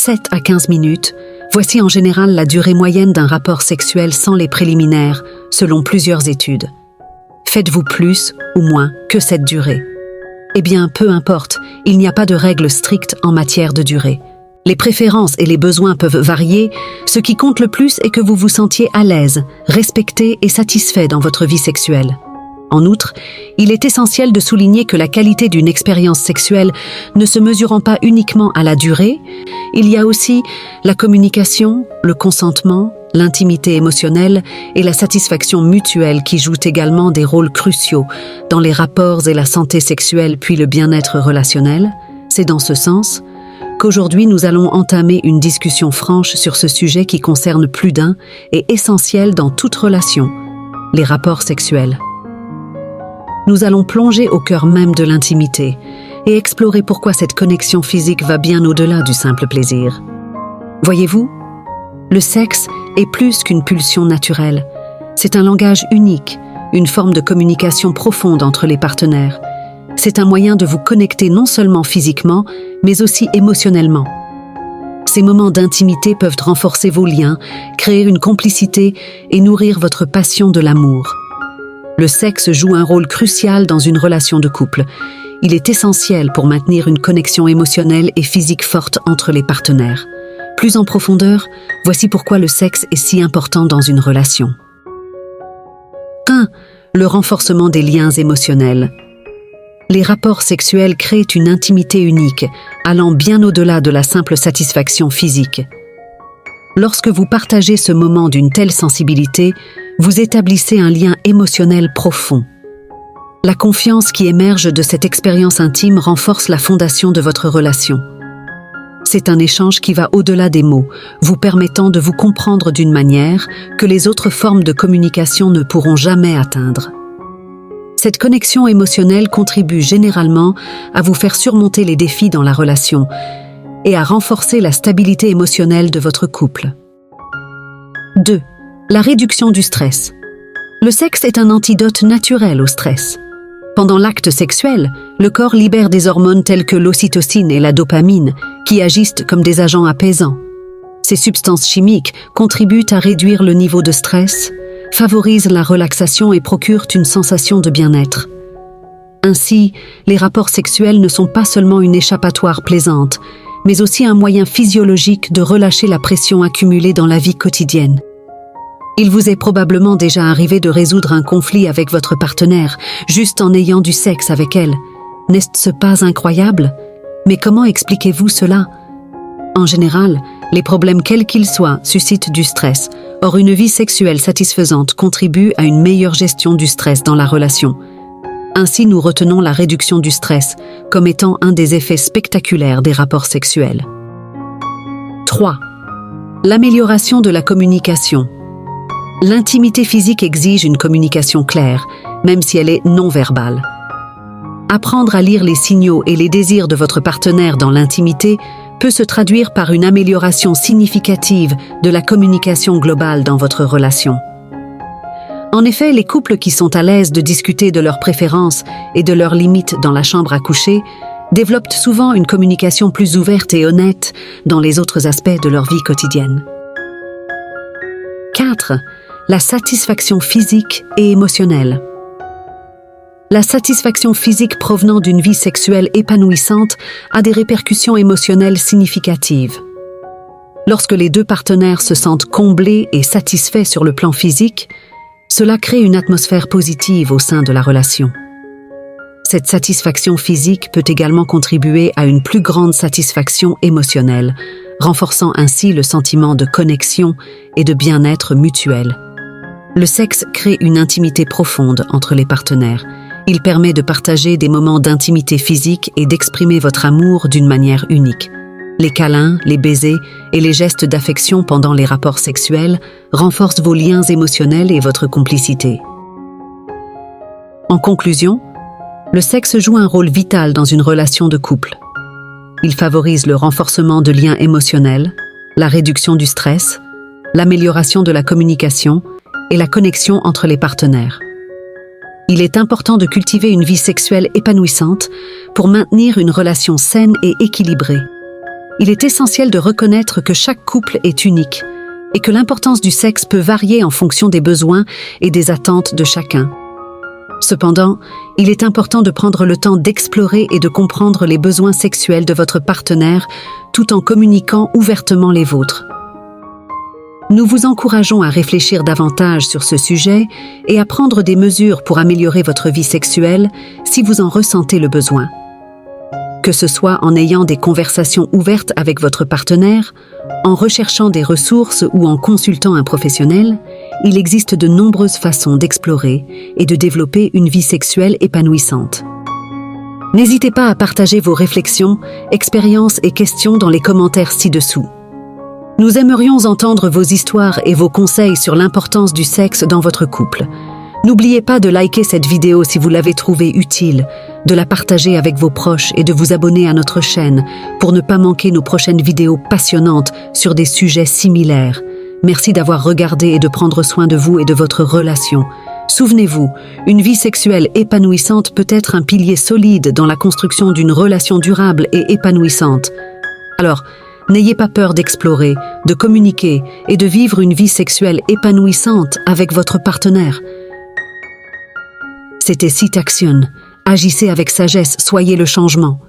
7 à 15 minutes, voici en général la durée moyenne d'un rapport sexuel sans les préliminaires, selon plusieurs études. Faites-vous plus ou moins que cette durée? Eh bien, peu importe, il n'y a pas de règle stricte en matière de durée. Les préférences et les besoins peuvent varier, ce qui compte le plus est que vous vous sentiez à l'aise, respecté et satisfait dans votre vie sexuelle. En outre, il est essentiel de souligner que la qualité d'une expérience sexuelle ne se mesurant pas uniquement à la durée, il y a aussi la communication, le consentement, l'intimité émotionnelle et la satisfaction mutuelle qui jouent également des rôles cruciaux dans les rapports et la santé sexuelle puis le bien-être relationnel. C'est dans ce sens qu'aujourd'hui nous allons entamer une discussion franche sur ce sujet qui concerne plus d'un et essentiel dans toute relation, les rapports sexuels. Nous allons plonger au cœur même de l'intimité et explorer pourquoi cette connexion physique va bien au-delà du simple plaisir. Voyez-vous, le sexe est plus qu'une pulsion naturelle. C'est un langage unique, une forme de communication profonde entre les partenaires. C'est un moyen de vous connecter non seulement physiquement, mais aussi émotionnellement. Ces moments d'intimité peuvent renforcer vos liens, créer une complicité et nourrir votre passion de l'amour. Le sexe joue un rôle crucial dans une relation de couple. Il est essentiel pour maintenir une connexion émotionnelle et physique forte entre les partenaires. Plus en profondeur, voici pourquoi le sexe est si important dans une relation. 1. Le renforcement des liens émotionnels. Les rapports sexuels créent une intimité unique, allant bien au-delà de la simple satisfaction physique. Lorsque vous partagez ce moment d'une telle sensibilité, vous établissez un lien émotionnel profond. La confiance qui émerge de cette expérience intime renforce la fondation de votre relation. C'est un échange qui va au-delà des mots, vous permettant de vous comprendre d'une manière que les autres formes de communication ne pourront jamais atteindre. Cette connexion émotionnelle contribue généralement à vous faire surmonter les défis dans la relation et à renforcer la stabilité émotionnelle de votre couple. 2. La réduction du stress. Le sexe est un antidote naturel au stress. Pendant l'acte sexuel, le corps libère des hormones telles que l'ocytocine et la dopamine, qui agissent comme des agents apaisants. Ces substances chimiques contribuent à réduire le niveau de stress, favorisent la relaxation et procurent une sensation de bien-être. Ainsi, les rapports sexuels ne sont pas seulement une échappatoire plaisante, mais aussi un moyen physiologique de relâcher la pression accumulée dans la vie quotidienne. Il vous est probablement déjà arrivé de résoudre un conflit avec votre partenaire, juste en ayant du sexe avec elle. N'est-ce pas incroyable? Mais comment expliquez-vous cela? En général, les problèmes quels qu'ils soient suscitent du stress. Or, une vie sexuelle satisfaisante contribue à une meilleure gestion du stress dans la relation. Ainsi, nous retenons la réduction du stress comme étant un des effets spectaculaires des rapports sexuels. 3. L'amélioration de la communication. L'intimité physique exige une communication claire, même si elle est non-verbale. Apprendre à lire les signaux et les désirs de votre partenaire dans l'intimité peut se traduire par une amélioration significative de la communication globale dans votre relation. En effet, les couples qui sont à l'aise de discuter de leurs préférences et de leurs limites dans la chambre à coucher développent souvent une communication plus ouverte et honnête dans les autres aspects de leur vie quotidienne. 4. La satisfaction physique et émotionnelle. La satisfaction physique provenant d'une vie sexuelle épanouissante a des répercussions émotionnelles significatives. Lorsque les deux partenaires se sentent comblés et satisfaits sur le plan physique, cela crée une atmosphère positive au sein de la relation. Cette satisfaction physique peut également contribuer à une plus grande satisfaction émotionnelle, renforçant ainsi le sentiment de connexion et de bien-être mutuel. Le sexe crée une intimité profonde entre les partenaires. Il permet de partager des moments d'intimité physique et d'exprimer votre amour d'une manière unique. Les câlins, les baisers et les gestes d'affection pendant les rapports sexuels renforcent vos liens émotionnels et votre complicité. En conclusion, le sexe joue un rôle vital dans une relation de couple. Il favorise le renforcement de liens émotionnels, la réduction du stress, l'amélioration de la communication et la connexion entre les partenaires. Il est important de cultiver une vie sexuelle épanouissante pour maintenir une relation saine et équilibrée. il est essentiel de reconnaître que chaque couple est unique et que l'importance du sexe peut varier en fonction des besoins et des attentes de chacun. Cependant, il est important de prendre le temps d'explorer et de comprendre les besoins sexuels de votre partenaire tout en communiquant ouvertement les vôtres. Nous vous encourageons à réfléchir davantage sur ce sujet et à prendre des mesures pour améliorer votre vie sexuelle si vous en ressentez le besoin. Que ce soit en ayant des conversations ouvertes avec votre partenaire, en recherchant des ressources ou en consultant un professionnel, il existe de nombreuses façons d'explorer et de développer une vie sexuelle épanouissante. N'hésitez pas à partager vos réflexions, expériences et questions dans les commentaires ci-dessous. Nous aimerions entendre vos histoires et vos conseils sur l'importance du sexe dans votre couple. N'oubliez pas de liker cette vidéo si vous l'avez trouvée utile, de la partager avec vos proches et de vous abonner à notre chaîne pour ne pas manquer nos prochaines vidéos passionnantes sur des sujets similaires. Merci d'avoir regardé et de prendre soin de vous et de votre relation. Souvenez-vous, une vie sexuelle épanouissante peut être un pilier solide dans la construction d'une relation durable et épanouissante. Alors, n'ayez pas peur d'explorer, de communiquer et de vivre une vie sexuelle épanouissante avec votre partenaire. C'était Sit Action. Agissez avec sagesse, soyez le changement.